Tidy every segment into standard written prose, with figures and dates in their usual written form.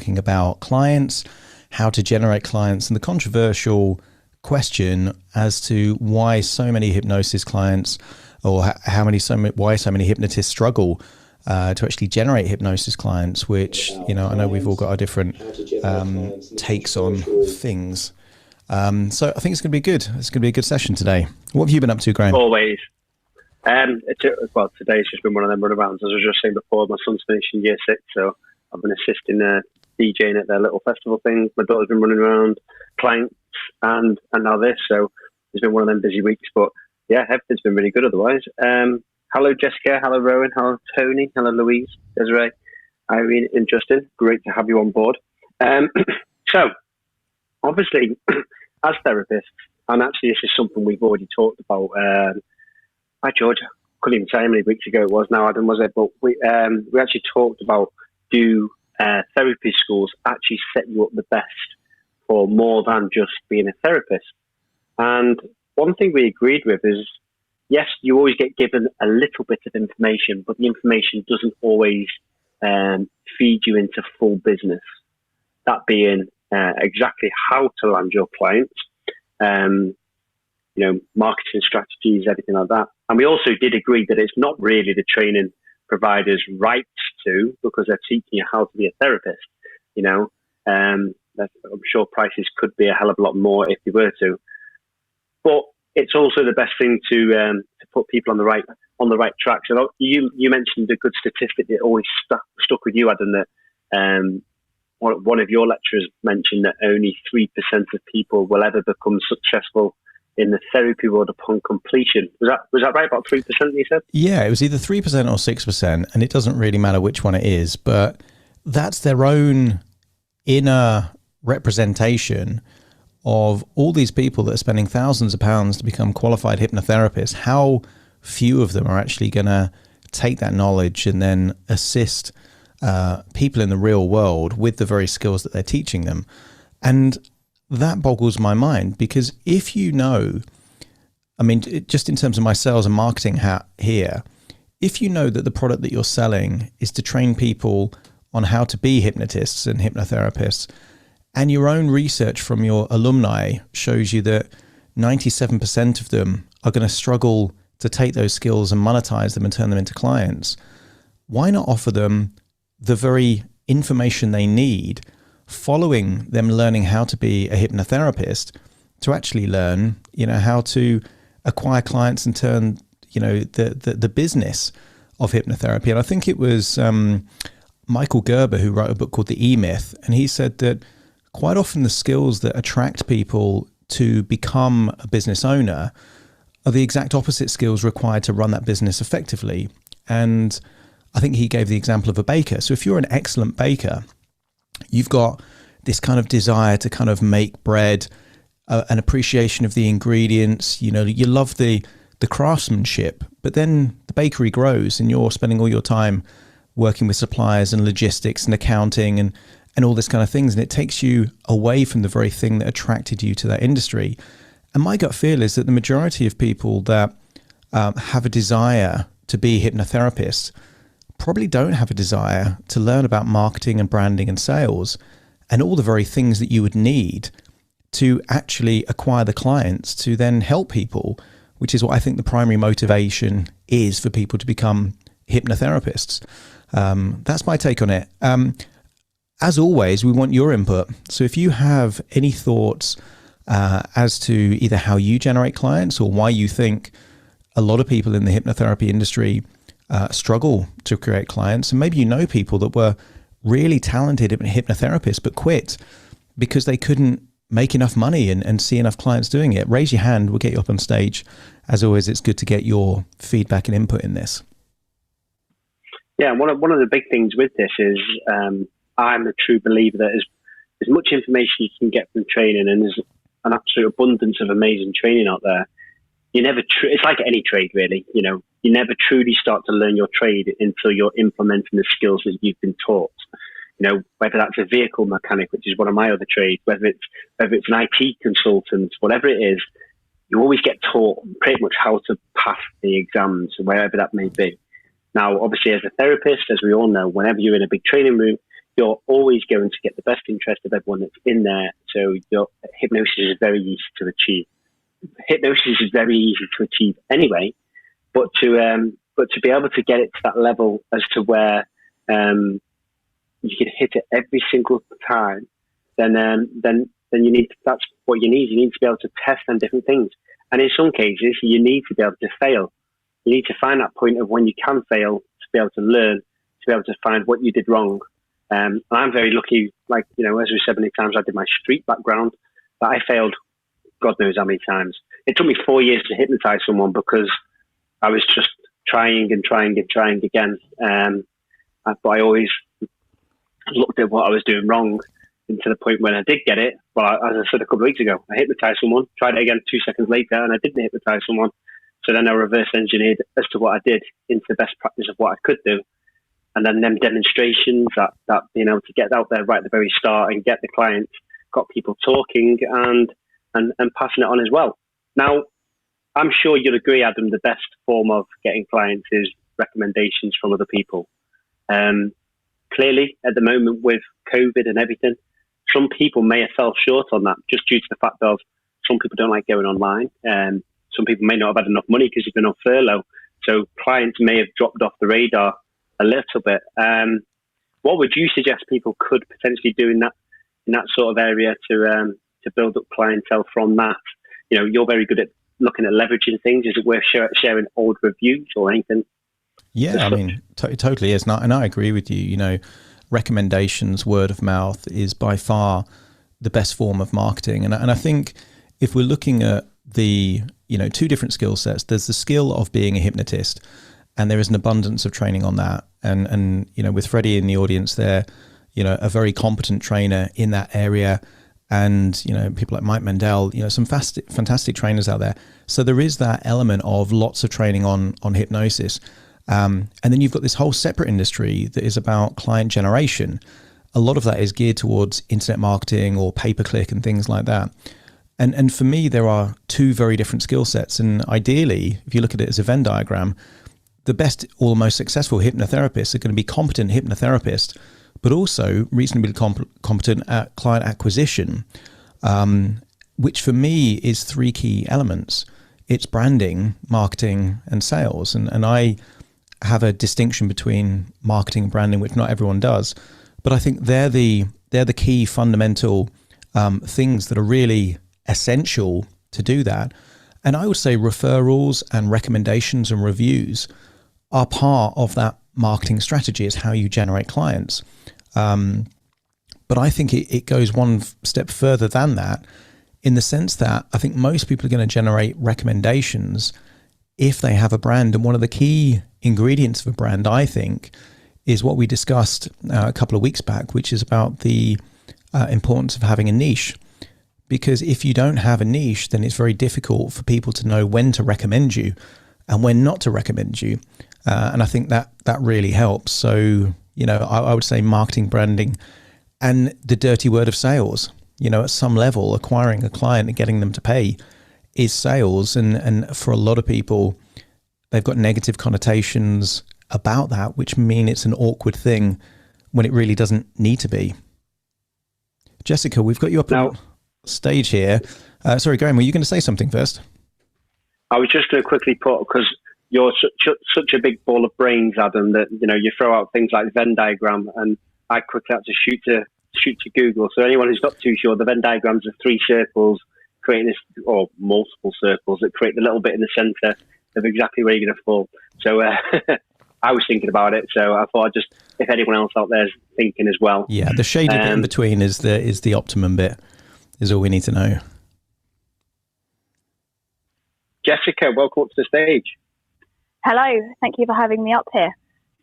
talking about clients, how to generate clients, and the controversial question as to why so many hypnosis clients, or why so many hypnotists struggle to actually generate hypnosis clients, which, I know we've all got our different takes on things. So I think it's going to be good. It's going to be a good session today. What have you been up to, Graham? Always. Today's just been one of them runarounds. As I was just saying before, my son's finishing year 6, so I've been assisting DJing at their little festival things. My daughter's been running around, clients, and now this. So it's been one of them busy weeks. But yeah, everything's been really good otherwise. Hello, Jessica. Hello, Rowan. Hello, Tony. Hello, Louise, Desiree, Irene, and Justin. Great to have you on board. So, obviously, as therapists, and actually this is something we've already talked about. Hi, George. I couldn't even say how many weeks ago it was now, Adam, was it? But we actually talked about, do therapy schools actually set you up the best for more than just being a therapist? And one thing we agreed with is, yes, you always get given a little bit of information, but the information doesn't always feed you into full business. That being exactly how to land your clients, marketing strategies, everything like that. And we also did agree that it's not really the training providers' rights to, because they're teaching you how to be a therapist. I'm sure prices could be a hell of a lot more if they were to. But it's also the best thing to put people on the right track. So you mentioned a good statistic that always stuck with you, Adam, that one of your lecturers mentioned that only 3% of people will ever become successful in the therapy world upon completion. Was that right? About 3%, you said? Yeah, it was either 3% or 6%, and it doesn't really matter which one it is, but that's their own inner representation of all these people that are spending thousands of pounds to become qualified hypnotherapists. How few of them are actually going to take that knowledge and then assist people in the real world with the very skills that they're teaching them. And that boggles my mind, because if just in terms of my sales and marketing hat here, if you know that the product that you're selling is to train people on how to be hypnotists and hypnotherapists, and your own research from your alumni shows you that 97% of them are going to struggle to take those skills and monetize them and turn them into clients, why not offer them the very information they need following them learning how to be a hypnotherapist to actually learn, how to acquire clients and turn, the business of hypnotherapy. And I think it was Michael Gerber who wrote a book called The E-Myth, and he said that quite often the skills that attract people to become a business owner are the exact opposite skills required to run that business effectively. And I think he gave the example of a baker. So if you're an excellent baker, you've got this kind of desire to kind of make bread, an appreciation of the ingredients, you love the craftsmanship, but then the bakery grows and you're spending all your time working with suppliers and logistics and accounting and all this kind of things. And it takes you away from the very thing that attracted you to that industry. And my gut feel is that the majority of people that have a desire to be hypnotherapists probably don't have a desire to learn about marketing and branding and sales and all the very things that you would need to actually acquire the clients to then help people, which is what I think the primary motivation is for people to become hypnotherapists. That's my take on it. As always, we want your input. So if you have any thoughts as to either how you generate clients or why you think a lot of people in the hypnotherapy industry struggle to create clients, and maybe people that were really talented hypnotherapists but quit because they couldn't make enough money and see enough clients doing it, raise your hand. We'll get you up on stage. As always, it's good to get your feedback and input in this. Yeah, one of the big things with this is I'm a true believer that as much information you can get from training, and there's an absolute abundance of amazing training out there, it's like any trade really, you never truly start to learn your trade until you're implementing the skills that you've been taught. Whether that's a vehicle mechanic, which is one of my other trades, whether it's an IT consultant, whatever it is, you always get taught pretty much how to pass the exams, wherever that may be. Now, obviously, as a therapist, as we all know, whenever you're in a big training room, you're always going to get the best interest of everyone that's in there. So your hypnosis is very easy to achieve. Hypnosis is very easy to achieve anyway, but to be able to get it to that level as to where you can hit it every single time, then you need, that's what you need. You need to be able to test on different things. And in some cases, you need to be able to fail. You need to find that point of when you can fail to be able to learn, to be able to find what you did wrong. And I'm very lucky, like, you know, as we said many times, I did my street background, but I failed God knows how many times. It took me 4 years to hypnotize someone because I was just trying again. But I always looked at what I was doing wrong, and to the point when I did get it. Well, as I said a couple of weeks ago, I hypnotized someone, tried it again 2 seconds later, and I didn't hypnotize someone. So then I reverse engineered as to what I did into the best practice of what I could do. And then them demonstrations, that being able to get out there right at the very start and get the clients, got people talking and passing it on as well. Now, I'm sure you'll agree, Adam, the best form of getting clients is recommendations from other people. Clearly, at the moment with COVID and everything, some people may have fell short on that just due to the fact of some people don't like going online. Some people may not have had enough money because they've been on furlough. So clients may have dropped off the radar a little bit. What would you suggest people could potentially do in that sort of area to build up clientele from that? You know, you're very good at looking at leveraging things. Is it worth sharing old reviews or anything? Yeah, I mean, totally is. And I agree with you. You know, recommendations, word of mouth is by far the best form of marketing. And I think if we're looking at the, you know, two different skill sets, there's the skill of being a hypnotist, and there is an abundance of training on that. And you know, with Freddie in the audience there, you know, a very competent trainer in that area. And, you know, people like Mike Mandel, you know, some fantastic trainers out there. So there is that element of lots of training on hypnosis. And then you've got this whole separate industry that is about client generation. A lot of that is geared towards internet marketing or pay-per-click and things like that. And for me, there are two very different skill sets. And ideally, if you look at it as a Venn diagram, the best or the most successful hypnotherapists are going to be competent hypnotherapists, but also reasonably competent at client acquisition, which for me is three key elements. It's branding, marketing, and sales. And I have a distinction between marketing and branding, which not everyone does, but I think they're the key fundamental things that are really essential to do that. And I would say referrals and recommendations and reviews are part of that marketing strategy. Is how you generate clients. But I think it goes one step further than that, in the sense that I think most people are going to generate recommendations if they have a brand. And one of the key ingredients of a brand, I think, is what we discussed a couple of weeks back, which is about the importance of having a niche. Because if you don't have a niche, then it's very difficult for people to know when to recommend you and when not to recommend you. And I think that really helps. So, you know, I would say marketing, branding, and the dirty word of sales. You know, at some level, acquiring a client and getting them to pay is sales. And for a lot of people, they've got negative connotations about that, which mean it's an awkward thing when it really doesn't need to be. Jessica, we've got you up on stage here. Sorry, Graham, were you going to say something first? I was just going to quickly put, because you're such a big ball of brains, Adam, that, you know, you throw out things like Venn diagram, and I quickly had to shoot to Google. So anyone who's not too sure, the Venn diagrams are three circles creating this, or multiple circles that create the little bit in the center of exactly where you're going to fall. So I was thinking about it, so I thought just, if anyone else out there is thinking as well. Yeah, the shaded bit in between is the optimum bit, is all we need to know. Jessica, welcome up to the stage. Hello, thank you for having me up here.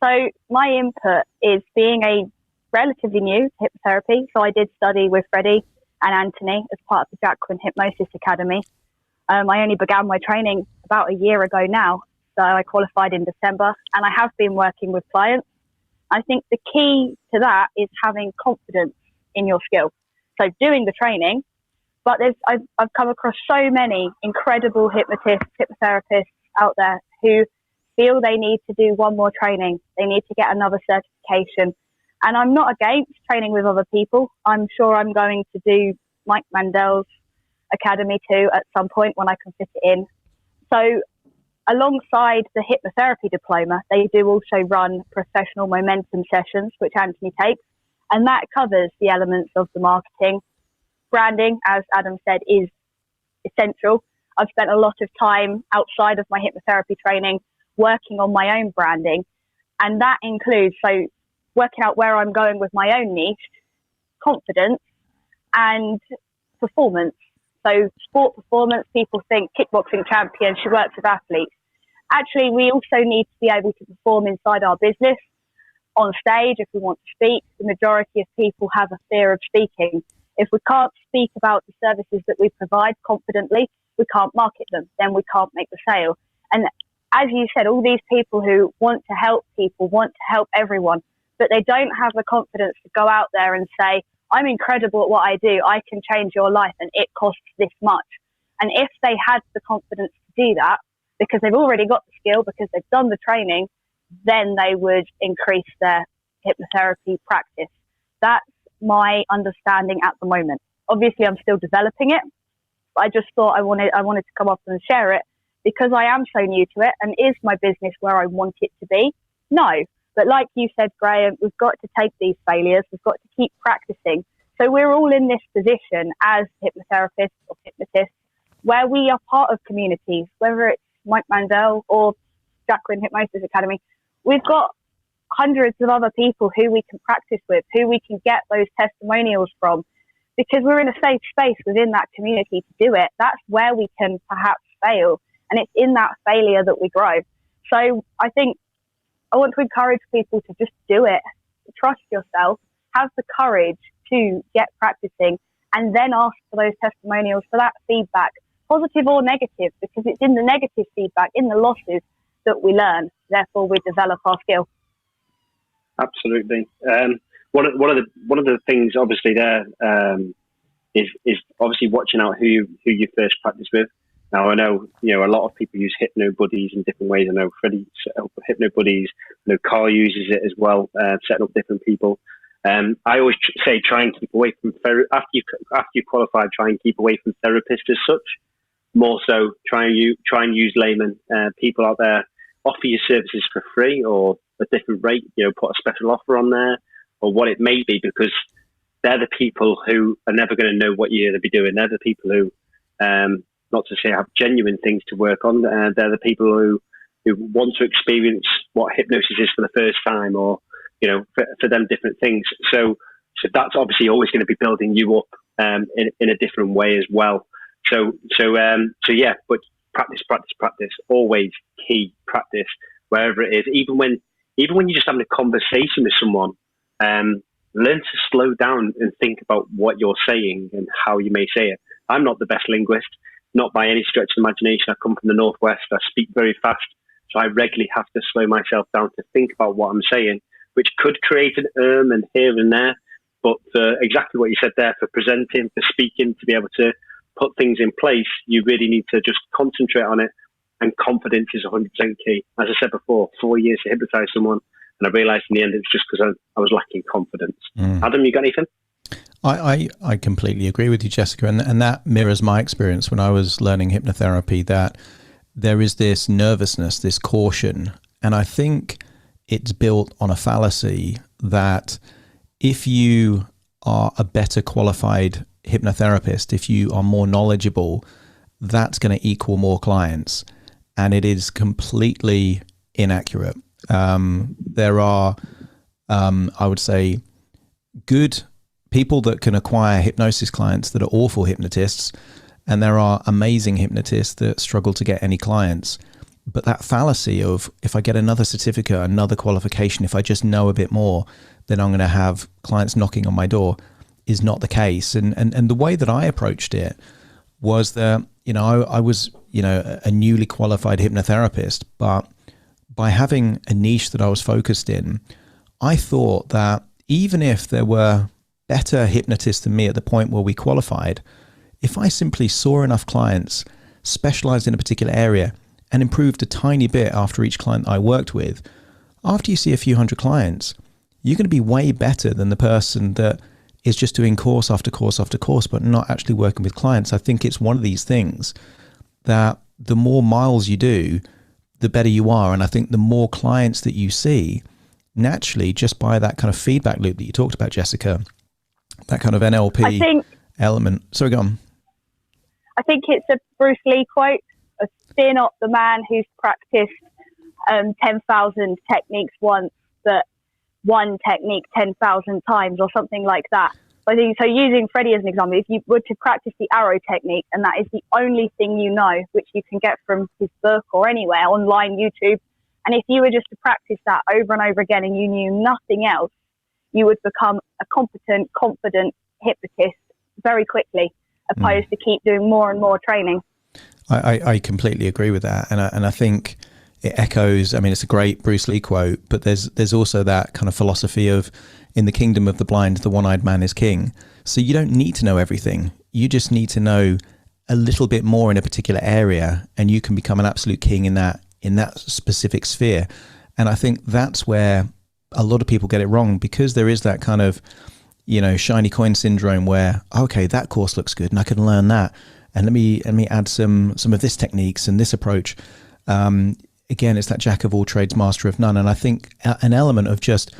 So my input is, being a relatively new to hypnotherapy, so I did study with Freddie and Anthony as part of the Jacqueline Hypnosis Academy. I only began my training about a year ago now, so I qualified in December, and I have been working with clients. I think the key to that is having confidence in your skill. So doing the training, but I've come across so many incredible hypnotists, hypnotherapists out there who feel they need to do one more training. They need to get another certification. And I'm not against training with other people. I'm sure I'm going to do Mike Mandel's academy too at some point when I can fit it in. So alongside the hypnotherapy diploma, they do also run professional momentum sessions, which Anthony takes. And that covers the elements of the marketing. Branding, as Adam said, is essential. I've spent a lot of time outside of my hypnotherapy training working on my own branding. And that includes, so working out where I'm going with my own niche, confidence, and performance. So sport performance, people think kickboxing champion, she works with athletes. Actually, we also need to be able to perform inside our business, on stage if we want to speak. The majority of people have a fear of speaking. If we can't speak about the services that we provide confidently, we can't market them, then we can't make the sale. And as you said, all these people who want to help people, want to help everyone, but they don't have the confidence to go out there and say, I'm incredible at what I do, I can change your life and it costs this much. And if they had the confidence to do that, because they've already got the skill, because they've done the training, then they would increase their hypnotherapy practice. That's my understanding at the moment. Obviously, I'm still developing it, but I just thought I wanted to come up and share it because I am so new to it. And is my business where I want it to be? No. But like you said, Graham, we've got to take these failures. We've got to keep practicing. So we're all in this position as hypnotherapists or hypnotists where we are part of communities, whether it's Mike Mandel or Jacqueline Hypnosis Academy. We've got hundreds of other people who we can practice with, who we can get those testimonials from, because we're in a safe space within that community to do it. That's where we can perhaps fail. And it's in that failure that we grow. So I think I want to encourage people to just do it. Trust yourself, have the courage to get practicing, and then ask for those testimonials, for that feedback, positive or negative, because it's in the negative feedback, in the losses, that we learn. Therefore, we develop our skill. Absolutely. One of the things, obviously, there is obviously watching out who you first practice with. Now, I know a lot of people use hypno buddies in different ways. I know Freddie set up hypno buddies. I know Carl uses it as well, setting up different people. I always say try and keep away from after you qualify. Try and keep away from therapists as such. More so, try and use laymen, people out there. Offer your services for free or a different rate. Put a special offer on there or what it may be, because they're the people who are never going to know what you're going to be doing. They're the people who, not to say have genuine things to work on. They're the people who want to experience what hypnosis is for the first time, or for them different things. So that's obviously always going to be building you up in a different way as well. So yeah, but practice, always key practice wherever it is. Even when you're just having a conversation with someone, learn to slow down and think about what you're saying and how you may say it. I'm not the best linguist, not by any stretch of the imagination. I come from the Northwest. I speak very fast, so I regularly have to slow myself down to think about what I'm saying, which could create an and here and there. But for exactly what you said there, for presenting, for speaking, to be able to put things in place, you really need to just concentrate on it, and confidence is 100% key. As I said before, 4 years to hypnotize someone, and I realized in the end it's just because I was lacking confidence. Adam, you got anything? I completely agree with you, Jessica, and that mirrors my experience when I was learning hypnotherapy, that there is this nervousness, this caution, and I think it's built on a fallacy that if you are a better qualified hypnotherapist, if you are more knowledgeable, that's going to equal more clients, and it is completely inaccurate. There are, I would say, good people that can acquire hypnosis clients that are awful hypnotists, and there are amazing hypnotists that struggle to get any clients. But that fallacy of, if I get another certificate, another qualification, if I just know a bit more, then I'm going to have clients knocking on my door, is not the case. And the way that I approached it was that, I was, a newly qualified hypnotherapist, but by having a niche that I was focused in, I thought that even if there were better hypnotists than me at the point where we qualified, if I simply saw enough clients, specialized in a particular area, and improved a tiny bit after each client I worked with, after you see a few hundred clients, you're going to be way better than the person that is just doing course after course after course, but not actually working with clients. I think it's one of these things that the more miles you do, the better you are. And I think the more clients that you see, naturally, just by that kind of feedback loop that you talked about, Jessica, that kind of NLP element. Sorry, go on. I think it's a Bruce Lee quote, fear not the man who's practiced 10,000 techniques once, but one technique 10,000 times, or something like that. I think so. Using Freddie as an example, if you were to practice the arrow technique, and that is the only thing you know, which you can get from his book or anywhere online, YouTube, and if you were just to practice that over and over again and you knew nothing else, you would become a competent, confident hypnotist very quickly, opposed to keep doing more and more training. I completely agree with that, and I think it echoes. I mean, it's a great Bruce Lee quote, but there's also that kind of philosophy of, in the kingdom of the blind, the one-eyed man is king. So you don't need to know everything. You just need to know a little bit more in a particular area, and you can become an absolute king in that specific sphere. And I think that's where a lot of people get it wrong, because there is that kind of, shiny coin syndrome where, okay, that course looks good and I can learn that, and let me add some of this techniques and this approach. Again, it's that jack of all trades, master of none. And I think an element of just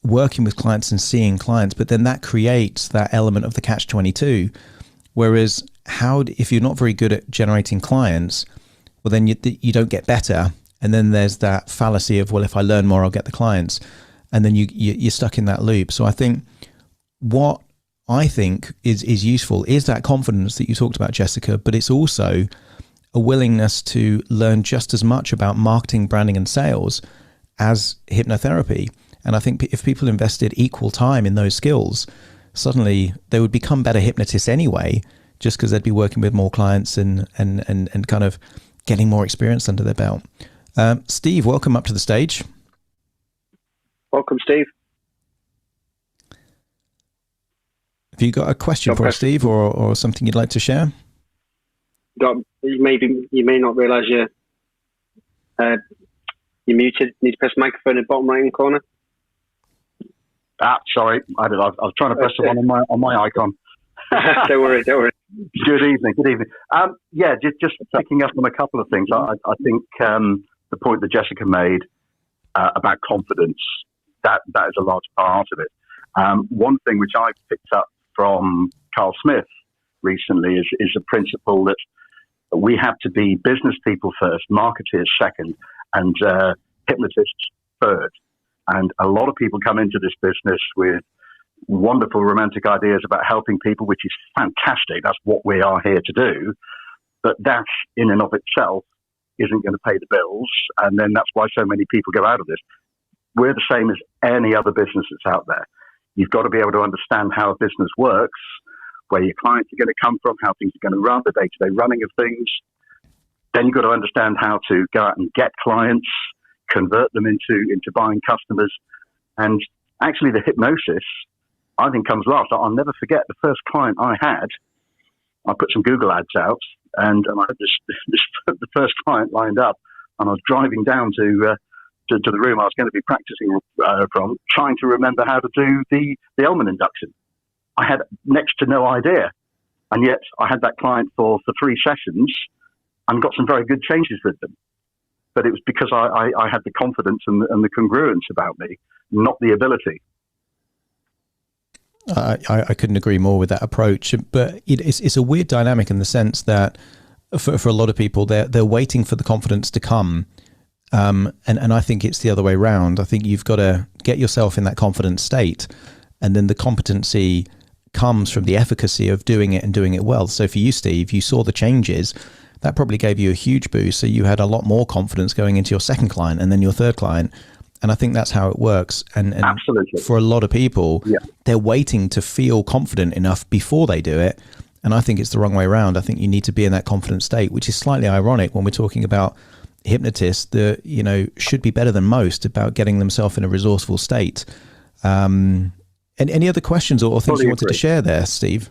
working with clients and seeing clients, but then that creates that element of the catch-22. Whereas if you're not very good at generating clients, well, then you don't get better. And then there's that fallacy of, well, if I learn more, I'll get the clients. And then you're stuck in that loop. So I think what I think is useful is that confidence that you talked about, Jessica, but it's also a willingness to learn just as much about marketing, branding, and sales as hypnotherapy. And I think if people invested equal time in those skills, suddenly they would become better hypnotists anyway, just because they'd be working with more clients and kind of getting more experience under their belt. Steve, welcome up to the stage. Welcome, Steve. Have you got a question for us, Steve, or something you'd like to share? You may not realise you're muted. You need to press the microphone in the bottom right-hand corner. Sorry, I was trying to press the one on my icon. Don't worry. Good evening. Just picking up on a couple of things. I think the point that Jessica made about confidence, that is a large part of it. One thing which I've picked up from Carl Smith recently is a principle that we have to be business people first, marketers second, and hypnotists third. And a lot of people come into this business with wonderful romantic ideas about helping people, which is fantastic. That's what we are here to do. But that in and of itself isn't going to pay the bills. And then that's why so many people go out of this. We're the same as any other business that's out there. You've got to be able to understand how a business works, where your clients are going to come from, how things are going to run, the day-to-day running of things. Then you've got to understand how to go out and get clients, convert them into buying customers. And actually the hypnosis, I think, comes last. I'll never forget the first client I had. I put some Google ads out, and I had the first client lined up, and I was driving down to the room I was going to be practicing from, trying to remember how to do the Elman induction. I had next to no idea, and yet I had that client for 3 sessions and got some very good changes with them. But it was because I had the confidence and the congruence about me, not the ability. I couldn't agree more with that approach. But it's a weird dynamic in the sense that for a lot of people, they're waiting for the confidence to come. And I think it's the other way around. I think you've got to get yourself in that confident state, and then the competency comes from the efficacy of doing it and doing it well. So for you, Steve, you saw the changes. That probably gave you a huge boost. So you had a lot more confidence going into your second client and then your third client. And I think that's how it works. And absolutely, for a lot of people, they're waiting to feel confident enough before they do it. And I think it's the wrong way around. I think you need to be in that confident state, which is slightly ironic when we're talking about hypnotists that, should be better than most about getting themselves in a resourceful state. And any other questions or things you wanted to share there, Steve?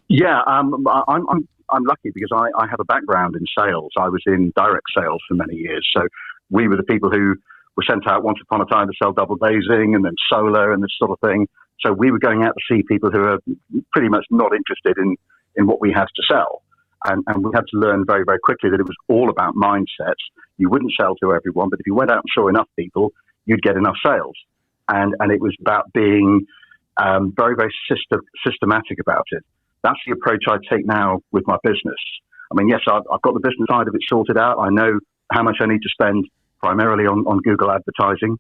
Yeah, I'm lucky because I have a background in sales. I was in direct sales for many years. So we were the people who were sent out once upon a time to sell double dazing and then solar and this sort of thing. So we were going out to see people who are pretty much not interested in what we had to sell. And we had to learn very, very quickly that it was all about mindsets. You wouldn't sell to everyone, but if you went out and saw enough people, you'd get enough sales. And it was about being very, very systematic about it. That's the approach I take now with my business. I mean, yes, I've got the business side of it sorted out. I know how much I need to spend primarily on Google advertising.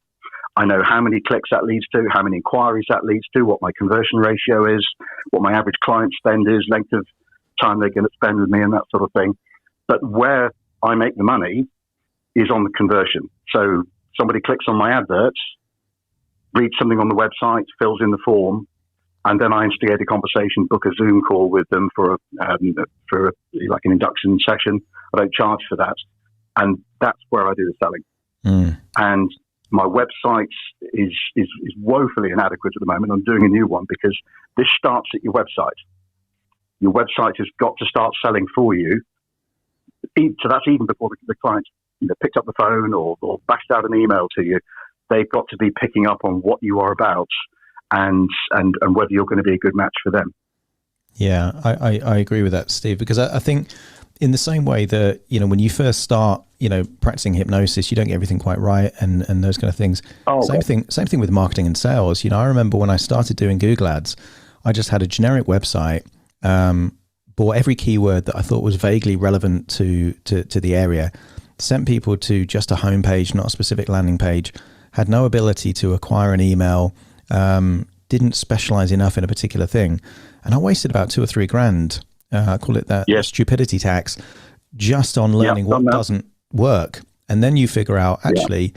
I know how many clicks that leads to, how many inquiries that leads to, what my conversion ratio is, what my average client spend is, length of time they're going to spend with me and that sort of thing. But where I make the money is on the conversion. So somebody clicks on my adverts, reads something on the website, fills in the form, and then I instigate a conversation, book a Zoom call with them for like an induction session. I don't charge for that. And that's where I do the selling. And my website is woefully inadequate at the moment. I'm doing a new one because this starts at your website. Your website has got to start selling for you. So that's even before the client picked up the phone or bashed out an email to you. They've got to be picking up on what you are about and whether you're going to be a good match for them. Yeah, I agree with that, Steve, because I think in the same way that, when you first start, practicing hypnosis, you don't get everything quite right and those kind of things. Same thing with marketing and sales. I remember when I started doing Google ads, I just had a generic website, bought every keyword that I thought was vaguely relevant to the area, sent people to just a homepage, not a specific landing page, had no ability to acquire an email, didn't specialize enough in a particular thing. And I wasted about $2 or $3 grand. I call it that stupidity tax, just on learning what doesn't work. And then you figure out, actually,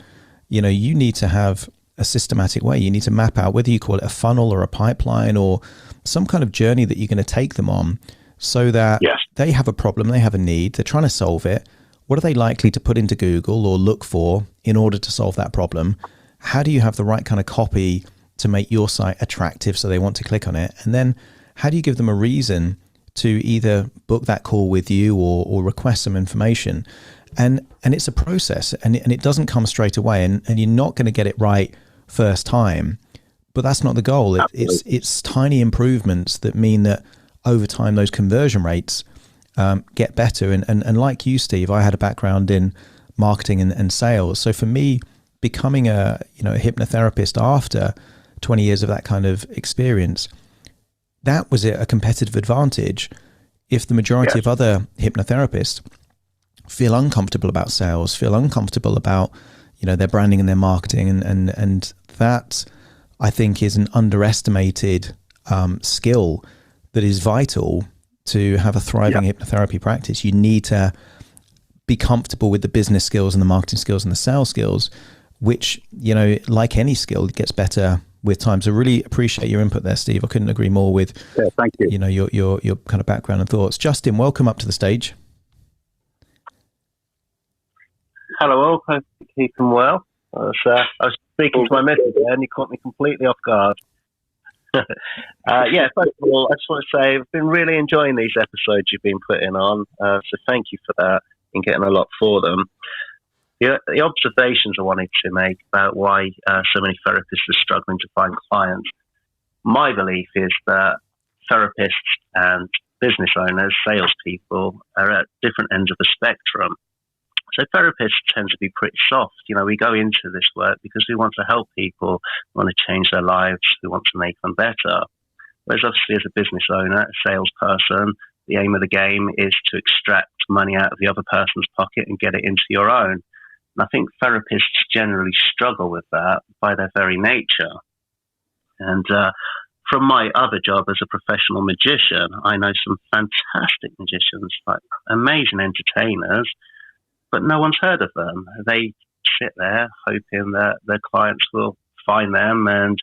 you need to have a systematic way. You need to map out whether you call it a funnel or a pipeline or some kind of journey that you're going to take them on so that they have a problem, they have a need, they're trying to solve it. What are they likely to put into Google or look for in order to solve that problem? How do you have the right kind of copy to make your site attractive so they want to click on it? And then how do you give them a reason to either book that call with you or request some information? And it's a process and it doesn't come straight away and you're not going to get it right first time, but that's not the goal. It's tiny improvements that mean that over time those conversion rates get better. And like you, Steve, I had a background in marketing and sales. So for me, becoming a hypnotherapist after 20 years of that kind of experience, that was a competitive advantage. If the majority of other hypnotherapists feel uncomfortable about sales, feel uncomfortable about their branding and their marketing, and that I think is an underestimated skill that is vital to have a thriving hypnotherapy practice. You need to be comfortable with the business skills and the marketing skills and the sales skills, which like any skill, it gets better with time. So really appreciate your input there, Steve. I couldn't agree more with thank you. Your kind of background and thoughts. Justin, welcome up to the stage. Hello all, hope you're keeping well. I was speaking to my missus there and you caught me completely off guard. First of all, I just want to say I've been really enjoying these episodes you've been putting on, so thank you for that and getting a lot for them. The observations I wanted to make about why so many therapists are struggling to find clients. My belief is that therapists and business owners, salespeople, are at different ends of the spectrum. So therapists tend to be pretty soft. We go into this work because we want to help people, we want to change their lives, we want to make them better. Whereas obviously as a business owner, a salesperson, the aim of the game is to extract money out of the other person's pocket and get it into your own. And I think therapists generally struggle with that by their very nature. And from my other job as a professional magician, I know some fantastic magicians, like amazing entertainers, but no one's heard of them. They sit there hoping that their clients will find them and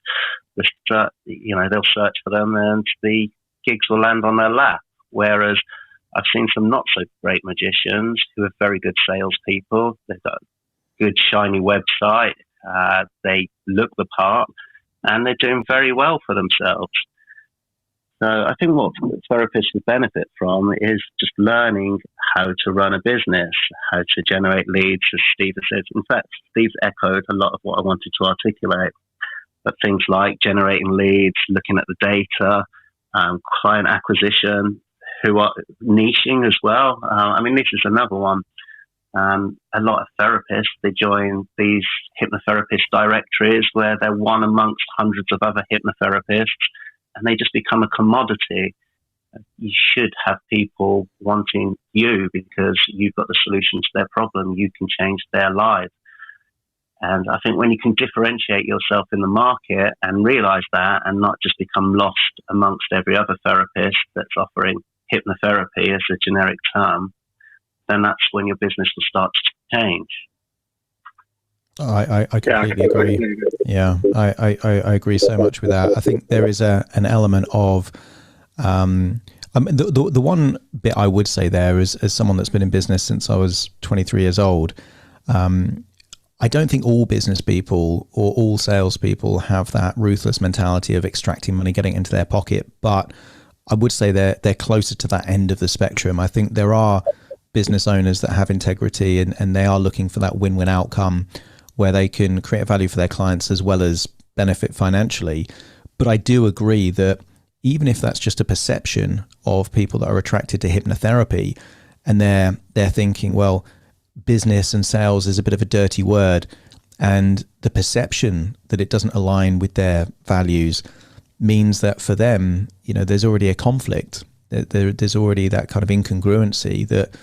just, they'll search for them and the gigs will land on their lap. Whereas I've seen some not so great magicians who are very good salespeople. They've got a good shiny website. They look the part and they're doing very well for themselves. So I think what therapists would benefit from is just learning how to run a business, how to generate leads, as Steve has said. In fact, Steve's echoed a lot of what I wanted to articulate. But things like generating leads, looking at the data, client acquisition, who are niching as well. This is another one. A lot of therapists, they join these hypnotherapist directories where they're one amongst hundreds of other hypnotherapists, and they just become a commodity. You should have people wanting you because you've got the solution to their problem. You can change their lives. And I think when you can differentiate yourself in the market and realize that, and not just become lost amongst every other therapist that's offering hypnotherapy as a generic term, then that's when your business will start to change. I completely agree. Yeah, I agree so much with that. I think there is an element of the one bit I would say there is, as someone that's been in business since I was 23 years old, I don't think all business people or all salespeople have that ruthless mentality of extracting money, getting it into their pocket. But I would say they're closer to that end of the spectrum. I think there are business owners that have integrity and they are looking for that win-win outcome where they can create value for their clients as well as benefit financially. But I do agree that even if that's just a perception of people that are attracted to hypnotherapy and they're thinking, well, business and sales is a bit of a dirty word, and the perception that it doesn't align with their values means that for them, there's already a conflict. There's already that kind of incongruency that,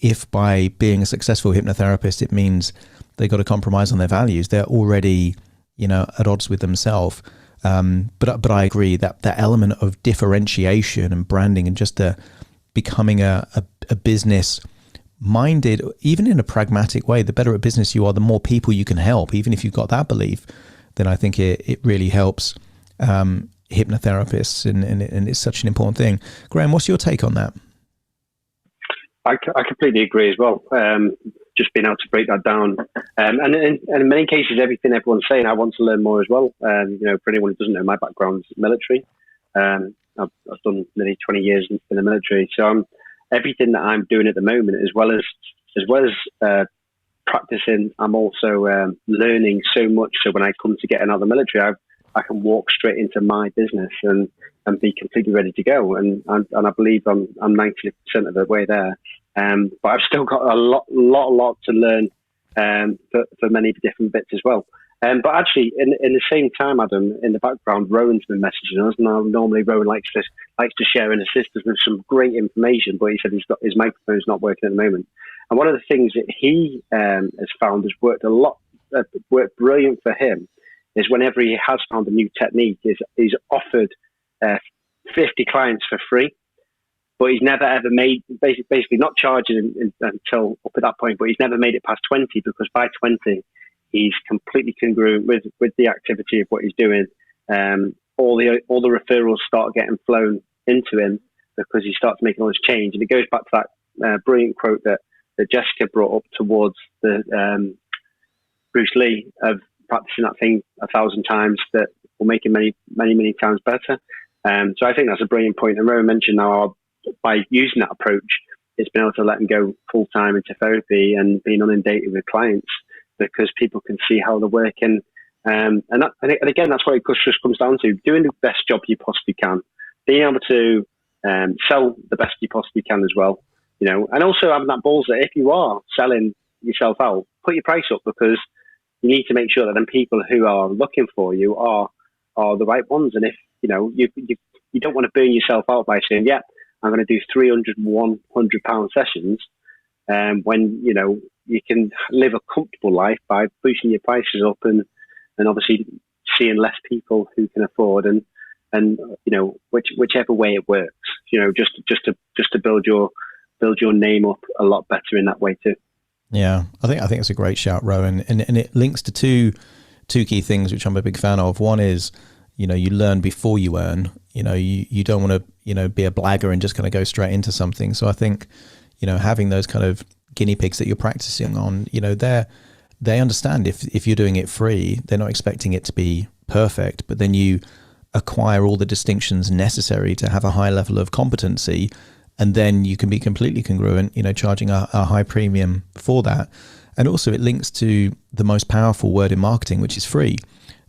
if by being a successful hypnotherapist, it means they got to compromise on their values, they're already, at odds with themselves. But I agree that that element of differentiation and branding and just becoming a business minded, even in a pragmatic way, the better at business you are, the more people you can help. Even if you've got that belief, then I think it really helps hypnotherapists, and it's such an important thing. Graham, what's your take on that? I completely agree as well. Just being able to break that down, and in many cases, everything everyone's saying, I want to learn more as well. For anyone who doesn't know, my background's military. I've done nearly 20 years in the military, so everything that I'm doing at the moment, as well as practicing, I'm also learning so much. So when I come to getting out of the military, I can walk straight into my business and be completely ready to go. And I believe I'm 90% of the way there. But I've still got a lot to learn for many different bits as well. But actually, in the same time, Adam, in the background, Rowan's been messaging us. Now, normally Rowan likes to share and assist us with some great information, but he said his microphone's not working at the moment. And one of the things that he has found has worked brilliant for him is whenever he has found a new technique, he's offered 50 clients for free. But he's never ever made, basically not charging until up at that point, but he's never made it past 20, because by 20, he's completely congruent with the activity of what he's doing. All the referrals start getting flown into him because he starts making all this change. And it goes back to that brilliant quote that Jessica brought up towards the Bruce Lee of practicing that thing 1,000 times that will make it many, many, many times better. So I think that's a brilliant point. And Rowan mentioned now, by using that approach, it's been able to let him go full time into therapy and being inundated with clients because people can see how they're working. And again, that's what it just comes down to: doing the best job you possibly can, being able to sell the best you possibly can as well, and also having that balls that if you are selling yourself out, put your price up, because you need to make sure that then people who are looking for you are the right ones. And if you don't want to burn yourself out by saying, yeah, I'm going to do 300, £100 sessions, when you can live a comfortable life by boosting your prices up and obviously seeing less people who can afford and whichever way it works, just to build your name up a lot better in that way too. Yeah, I think it's a great shout, Rowan, and it links to two key things which I'm a big fan of. One is, you learn before you earn. You don't want to be a blagger and just kind of go straight into something. So I think having those kind of guinea pigs that you're practicing on, they understand if you're doing it free, they're not expecting it to be perfect, but then you acquire all the distinctions necessary to have a high level of competency, And then you can be completely congruent, charging a high premium for that. And also it links to the most powerful word in marketing, which is free.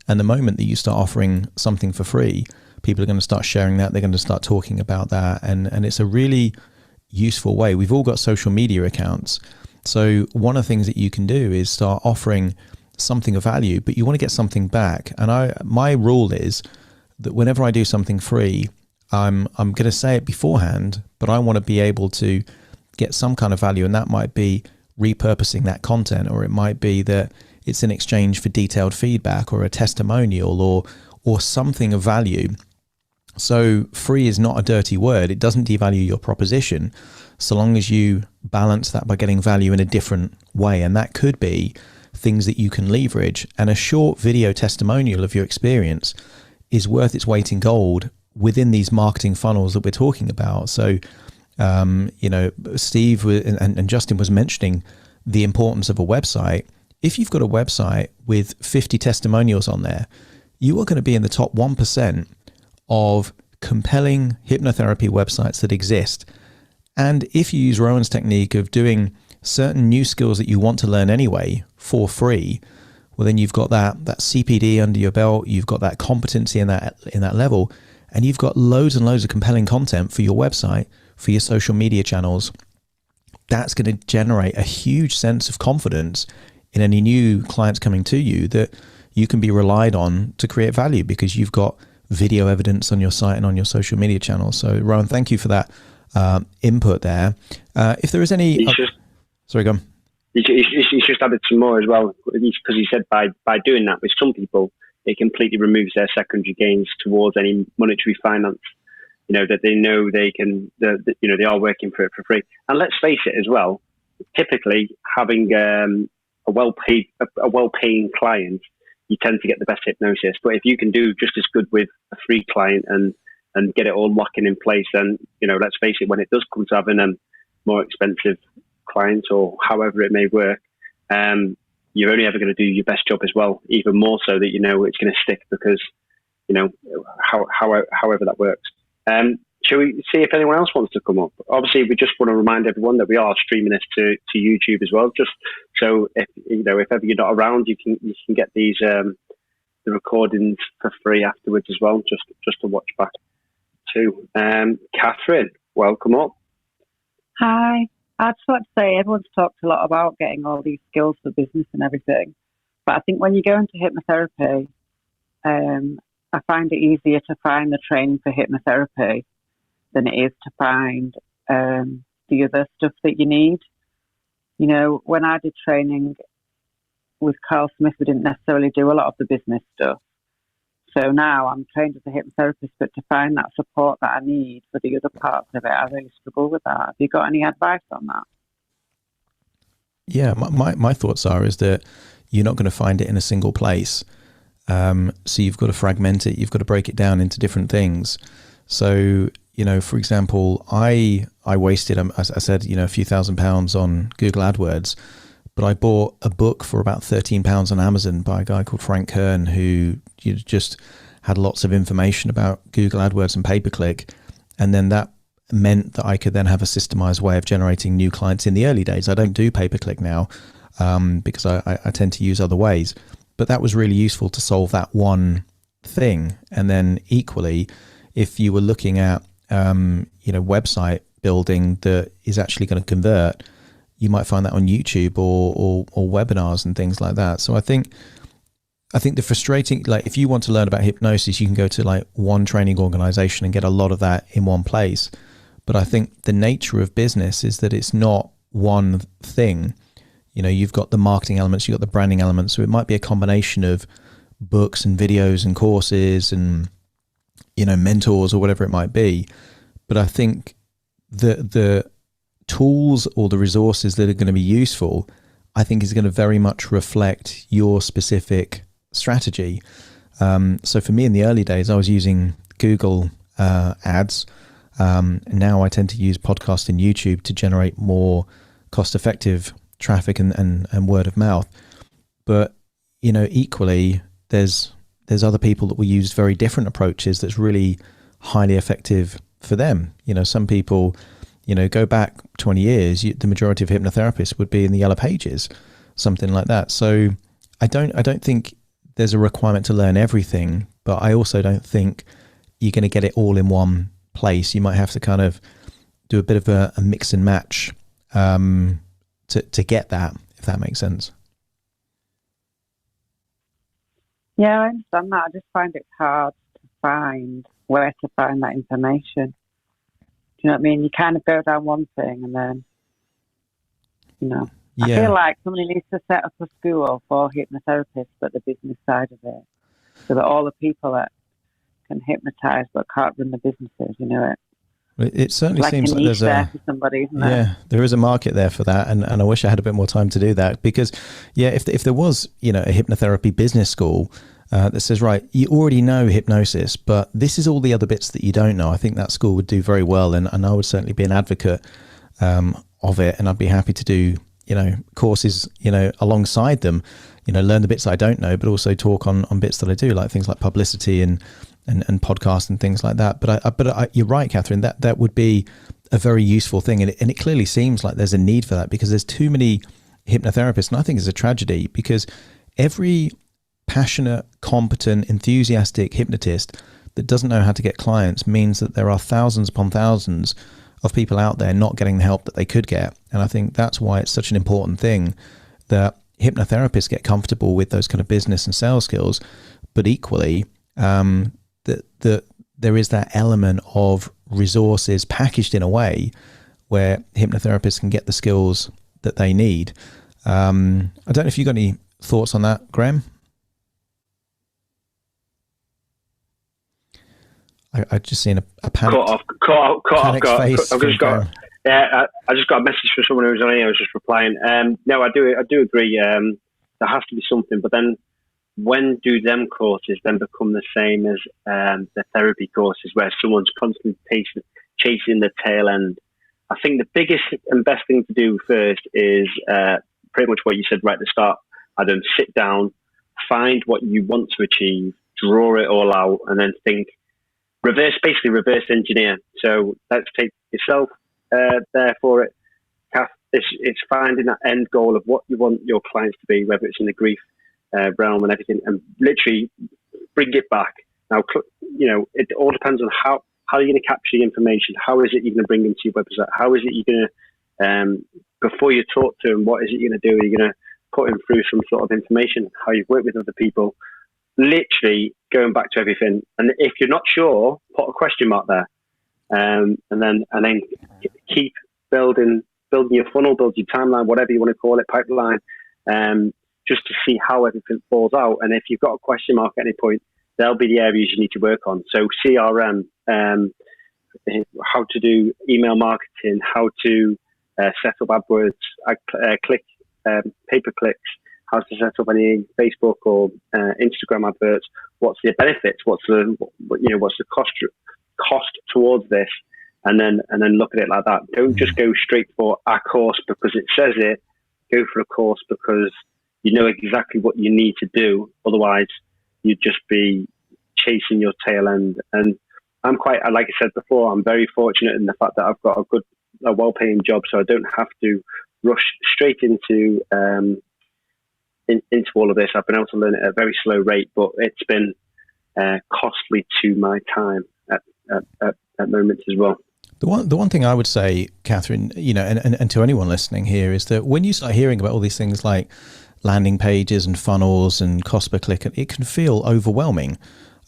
And the moment that you start offering something for free, people are going to start sharing that. They're going to start talking about that. And it's a really useful way. We've all got social media accounts. So one of the things that you can do is start offering something of value, but you want to get something back. And my rule is that whenever I do something free, I'm going to say it beforehand, but I want to be able to get some kind of value. And that might be repurposing that content, or it might be that it's in exchange for detailed feedback or a testimonial or something of value. So free is not a dirty word. It doesn't devalue your proposition, so long as you balance that by getting value in a different way. And that could be things that you can leverage. And a short video testimonial of your experience is worth its weight in gold within these marketing funnels that we're talking about. So, Steve and Justin was mentioning the importance of a website. If you've got a website with 50 testimonials on there, you are going to be in the top 1% of compelling hypnotherapy websites that exist. And if you use Rowan's technique of doing certain new skills that you want to learn anyway for free, well, then you've got that CPD under your belt, you've got that competency in that level, and you've got loads and loads of compelling content for your website, for your social media channels. That's going to generate a huge sense of confidence in any new clients coming to you that you can be relied on to create value because you've got video evidence on your site and on your social media channels. So Rowan, thank you for that input there. If there is any... sorry, go on. He's just added some more as well, because he said by doing that with some people, it completely removes their secondary gains towards any monetary finance. That they know they can, they are working for it for free. And let's face it as well, typically having a well-paying client, you tend to get the best hypnosis. But if you can do just as good with a free client and get it all locking in place, then, let's face it, when it does come to having a more expensive client or however it may work, you're only ever going to do your best job as well, even more so that it's going to stick because, however that works. Shall we see if anyone else wants to come up? Obviously, we just want to remind everyone that we are streaming this to YouTube as well. Just so if ever you're not around, you can get these the recordings for free afterwards as well, just to watch back too. Catherine, welcome up. Hi. I just want to say everyone's talked a lot about getting all these skills for business and everything, but I think when you go into hypnotherapy, I find it easier to find the training for hypnotherapy than it is to find the other stuff that you need. When I did training with Carl Smith, we didn't necessarily do a lot of the business stuff. So now I'm trained as a hypnotherapist, but to find that support that I need for the other parts of it, I really struggle with that. Have you got any advice on that? Yeah, my thoughts is that you're not going to find it in a single place. So you've got to fragment it. You've got to break it down into different things. So, for example, I wasted, as I said, a few £1,000s on Google AdWords, but I bought a book for about £13 on Amazon by a guy called Frank Kern, who just had lots of information about Google AdWords and pay-per-click. And then that meant that I could then have a systemized way of generating new clients in the early days. I don't do pay-per-click now because I tend to use other ways. But that was really useful to solve that one thing. And then equally, if you were looking at, website building that is actually going to convert, you might find that on YouTube or webinars and things like that. So I think the frustrating, if you want to learn about hypnosis, you can go to one training organization and get a lot of that in one place. But I think the nature of business is that it's not one thing. You've got the marketing elements, you've got the branding elements. So it might be a combination of books and videos and courses and, mentors or whatever it might be. But I think the tools or the resources that are going to be useful, I think is going to very much reflect your specific strategy. So for me in the early days, I was using Google ads. Now I tend to use podcast and YouTube to generate more cost-effective traffic and word of mouth. But equally there's other people that will use very different approaches that's really highly effective for them. Some people go back 20 years, the majority of hypnotherapists would be in the Yellow Pages, something like that. So I don't think there's a requirement to learn everything, but I also don't think you're going to get it all in one place. You might have to kind of do a bit of a mix and match to get that, if that makes sense. Yeah, I understand that. I just find it hard to find where to find that information. Do you know what I mean? You kind of go down one thing and then, I feel like somebody needs to set up a school for hypnotherapists, but the business side of it, so that all the people that can hypnotize but can't run the businesses, It certainly seems like there's for somebody, isn't there? There is a market there for that, and I wish I had a bit more time to do that, because if there was a hypnotherapy business school that says, right, you already know hypnosis, but this is all the other bits that you don't know, I think that school would do very well, and I would certainly be an advocate of it, and I'd be happy to do courses alongside them, learn the bits I don't know, but also talk on bits that I do, like things like publicity and podcasts and things like that. But you're right, Catherine, that would be a very useful thing, and it clearly seems like there's a need for that, because there's too many hypnotherapists, and I think it's a tragedy, because every passionate, competent, enthusiastic hypnotist that doesn't know how to get clients means that there are thousands upon thousands of people out there not getting the help that they could get. And I think that's why it's such an important thing that hypnotherapists get comfortable with those kind of business and sales skills, but equally that there is that element of resources packaged in a way where hypnotherapists can get the skills that they need. I don't know if you've got any thoughts on that, Graham? I just seen a panic. I just got a message from someone who was on here. I was just replying. No, I do agree. There has to be something, but then when do them courses then become the same as the therapy courses, where someone's constantly chasing the tail end? I think the biggest and best thing to do first is pretty much what you said right at the start. Adam, sit down, find what you want to achieve, draw it all out, and then think. Reverse engineer. So let's take yourself there for it, Kath. It's finding that end goal of what you want your clients to be, whether it's in the grief realm and everything, and literally bring it back. Now, it all depends on how you're going to capture the information. How is it you're going to bring them to your website? How is it you're going to, before you talk to them, what is it you're going to do? Are you going to put them through some sort of information, how you've worked with other people? Literally going back to everything, and if you're not sure, put a question mark there, and then keep building your funnel, build your timeline, whatever you want to call it, pipeline, just to see how everything falls out. And if you've got a question mark at any point, there'll be the areas you need to work on. So CRM, how to do email marketing, how to set up AdWords, click pay-per-clicks, how to set up any Facebook or Instagram adverts. What's the benefits? What's the cost towards this? And then look at it like that. Don't just go straight for a course because it says it. Go for a course because you know exactly what you need to do. Otherwise, you'd just be chasing your tail end. And I'm quite, like I said before, I'm very fortunate in the fact that I've got a well-paying job, so I don't have to rush straight into all of this. I've been able to learn it at a very slow rate, but it's been costly to my time at moments as well. The one thing I would say, Catherine, and to anyone listening here, is that when you start hearing about all these things like landing pages and funnels and cost per click, it can feel overwhelming.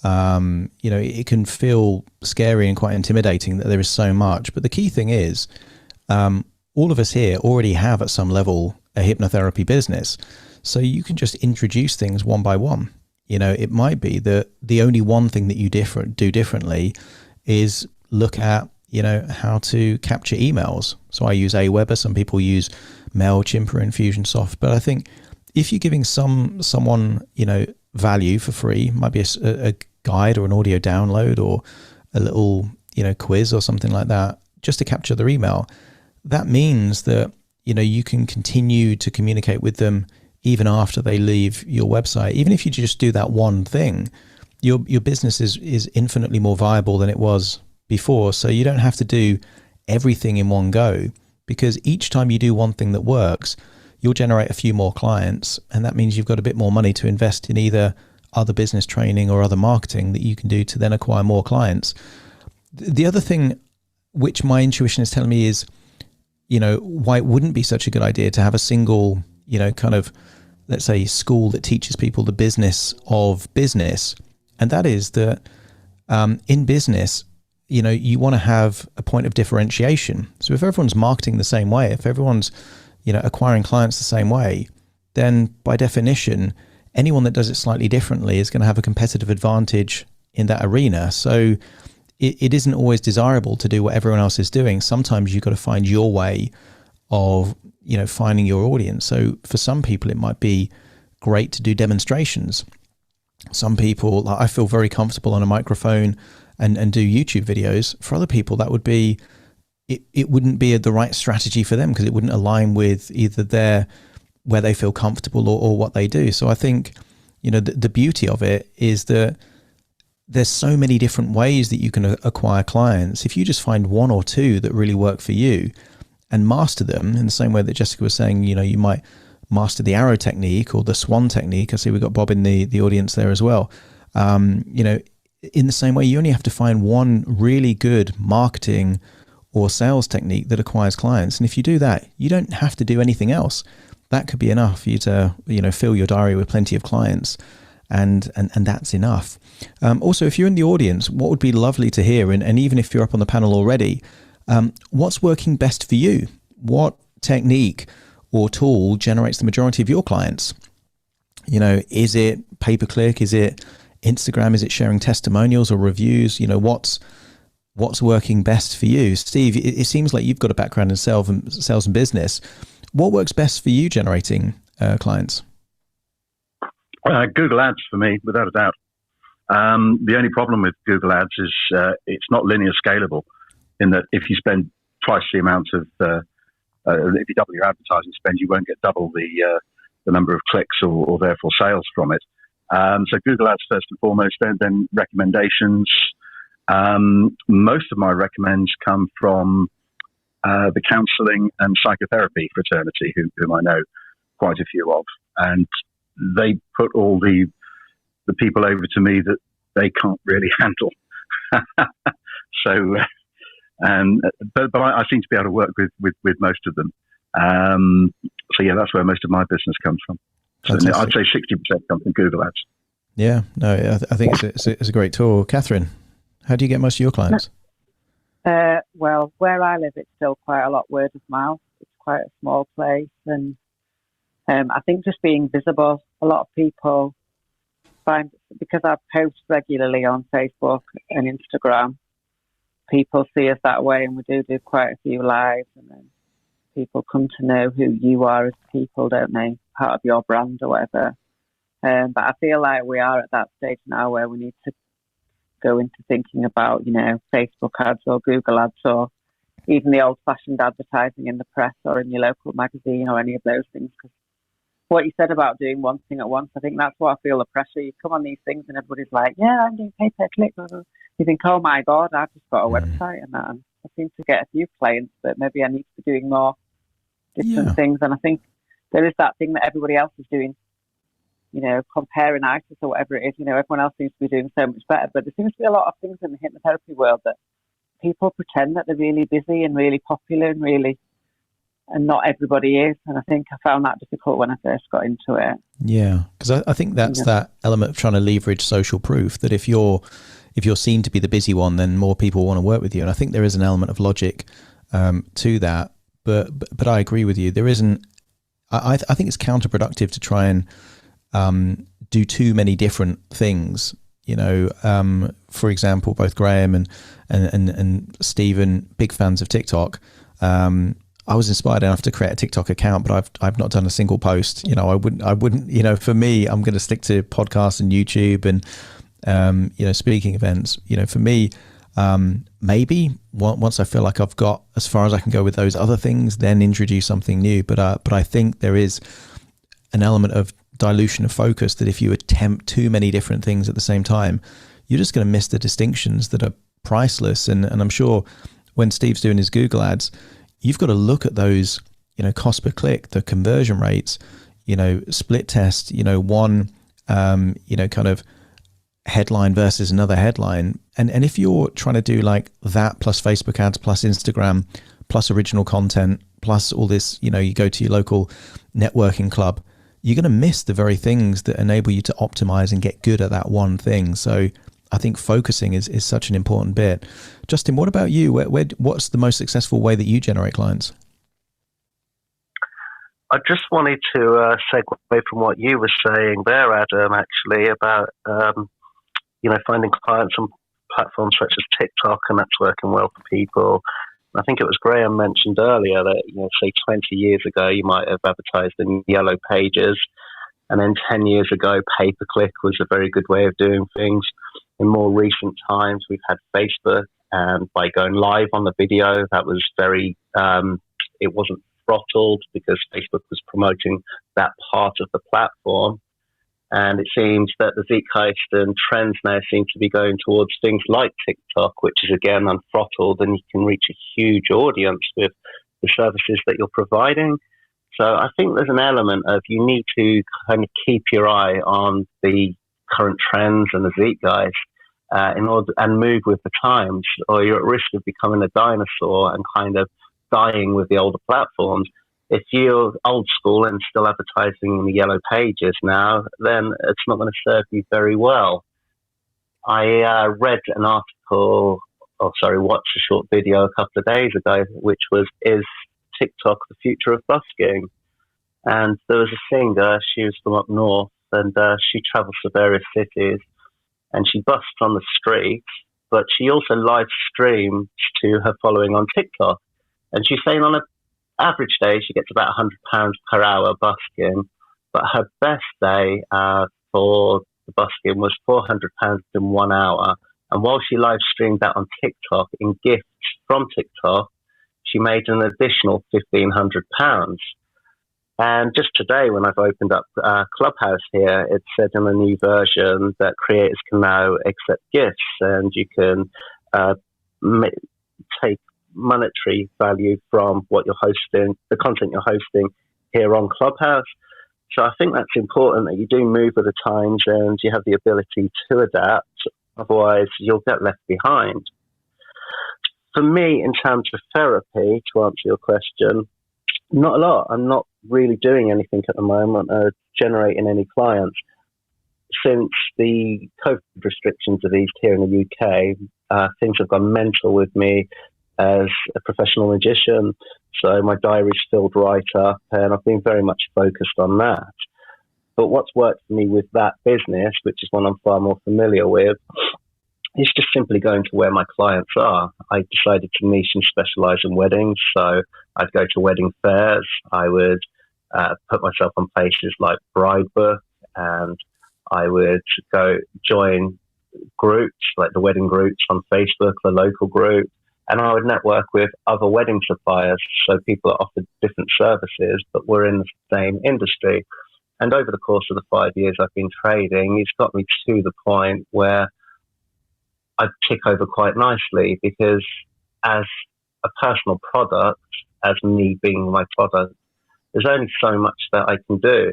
It can feel scary and quite intimidating that there is so much. But the key thing is, all of us here already have at some level a hypnotherapy business. So you can just introduce things one by one. It might be that the only one thing that you do differently is look at, how to capture emails. So I use Aweber. Some people use MailChimp or Infusionsoft. But I think if you're giving someone, value for free, might be a guide or an audio download or a little, quiz or something like that, just to capture their email, that means that, you can continue to communicate with them even after they leave your website. Even if you just do that one thing, your business is infinitely more viable than it was before. So you don't have to do everything in one go, because each time you do one thing that works, you'll generate a few more clients, and that means you've got a bit more money to invest in either other business training or other marketing that you can do to then acquire more clients. The other thing which my intuition is telling me is, why it wouldn't be such a good idea to have a single, kind of, let's say, school that teaches people the business of business. And that is that in business, you want to have a point of differentiation. So if everyone's marketing the same way, if everyone's, acquiring clients the same way, then by definition, anyone that does it slightly differently is going to have a competitive advantage in that arena. So it isn't always desirable to do what everyone else is doing. Sometimes you've got to find your way of, finding your audience. So for some people, it might be great to do demonstrations. Some people, I feel very comfortable on a microphone and do YouTube videos. For other people, that would be, it wouldn't be the right strategy for them because it wouldn't align with either where they feel comfortable or what they do. So I think, the beauty of it is that there's so many different ways that you can acquire clients. If you just find one or two that really work for you and master them in the same way that Jessica was saying, you might master the arrow technique or the swan technique. I see we've got Bob in the audience there as well. In the same way, you only have to find one really good marketing or sales technique that acquires clients. And if you do that, you don't have to do anything else. That could be enough for you to, fill your diary with plenty of clients. And that's enough. Also, if you're in the audience, what would be lovely to hear, and even if you're up on the panel already, what's working best for you? What technique or tool generates the majority of your clients? Is it pay-per-click? Is it Instagram? Is it sharing testimonials or reviews? What's working best for you? Steve, it seems like you've got a background in sales and business. What works best for you generating clients? Google Ads for me, without a doubt. The only problem with Google Ads is it's not linear scalable, in that if you spend twice the amount of, if you double your advertising spend, you won't get double the number of clicks or therefore sales from it. So Google Ads first and foremost, then recommendations. Most of my recommends come from the counselling and psychotherapy fraternity, whom I know quite a few of, and they put all the people over to me that they can't really handle. So, but I seem to be able to work with most of them. So yeah, that's where most of my business comes from. So I'd say 60% comes from Google Ads. Yeah, no, I think it's a great tool. Catherine, how do you get most of your clients? Well, where I live, it's still quite a lot word of mouth. It's quite a small place, and I think just being visible. A lot of people find, because I post regularly on Facebook and Instagram, people see us that way, and we do quite a few lives, and then people come to know who you are as people, don't they? Part of your brand or whatever. But I feel like we are at that stage now where we need to go into thinking about, Facebook ads or Google ads or even the old-fashioned advertising in the press or in your local magazine or any of those things. Because what you said about doing one thing at once, I think that's what I feel the pressure. You come on these things and everybody's like, yeah, I'm doing pay-per-click. You think, oh my God, I've just got a website and that. And I seem to get a few clients, but maybe I need to be doing more different things. And I think there is that thing that everybody else is doing, comparing ISIS or whatever it is. Everyone else seems to be doing so much better. But there seems to be a lot of things in the hypnotherapy world that people pretend that they're really busy and really popular and not everybody is. And I think I found that difficult when I first got into it. Yeah, because I think that's that element of trying to leverage social proof, that if you're seen to be the busy one, then more people want to work with you. And I think there is an element of logic to that. But I agree with you. There isn't. I think it's counterproductive to try and do too many different things. For example, both Graham and Stephen, big fans of TikTok. I was inspired enough to create a TikTok account, but I've not done a single post. I wouldn't. For me, I'm going to stick to podcasts and YouTube and speaking events. For me, maybe once I feel like I've got as far as I can go with those other things, then introduce something new. But I think there is an element of dilution of focus that if you attempt too many different things at the same time, you're just going to miss the distinctions that are priceless. And I'm sure when Steve's doing his Google ads, you've got to look at those, cost per click, the conversion rates, split test, one, kind of headline versus another headline. And if you're trying to do like that plus Facebook ads, plus Instagram, plus original content, plus all this, you go to your local networking club, you're going to miss the very things that enable you to optimize and get good at that one thing. So I think focusing is such an important bit. Justin, what about you? What's the most successful way that you generate clients? I just wanted to segue from what you were saying there, Adam, actually, about, finding clients on platforms such as TikTok, and that's working well for people. I think it was Graham mentioned earlier that, say 20 years ago, you might have advertised in Yellow Pages, and then 10 years ago, pay-per-click was a very good way of doing things. In more recent times, we've had Facebook, and by going live on the video, that was very, it wasn't throttled because Facebook was promoting that part of the platform. And it seems that the zeitgeist and trends now seem to be going towards things like TikTok, which is again unthrottled, and you can reach a huge audience with the services that you're providing. So I think there's an element of you need to kind of keep your eye on the current trends and the zeitgeist in order and move with the times, or you're at risk of becoming a dinosaur and kind of dying with the older platforms. If you're old school and still advertising in the Yellow Pages now, then it's not going to serve you very well. I read an article, watched a short video a couple of days ago, which was, "Is TikTok the future of busking?" And there was a singer, she was from up north, and she travels to various cities, and she busts on the streets, but she also live streams to her following on TikTok. And she's saying on an average day, she gets about £100 per hour busking, but her best day for the busking was £400 in 1 hour. And while she live streamed that on TikTok in gifts from TikTok, she made an additional £1,500. And just today, when I've opened up Clubhouse here, it said in a new version that creators can now accept gifts, and you can take monetary value from what you're hosting, the content you're hosting here on Clubhouse. So I think that's important, that you do move with the times and you have the ability to adapt. Otherwise, you'll get left behind. For me, in terms of therapy, to answer your question, not a lot. I'm not really doing anything at the moment, generating any clients. Since the COVID restrictions are eased here in the UK, things have gone mental with me as a professional magician. So my diary's filled right up, and I've been very much focused on that. But what's worked for me with that business, which is one I'm far more familiar with, is just simply going to where my clients are. I decided to niche and specialize in weddings. So I'd go to wedding fairs. I would put myself on places like Bridebook, and I would go join groups like the wedding groups on Facebook, the local group, and I would network with other wedding suppliers. So people that offered different services, but were in the same industry. And over the course of the 5 years I've been trading, it's got me to the point where I tick over quite nicely, because as a personal product, as me being my product, there's only so much that I can do.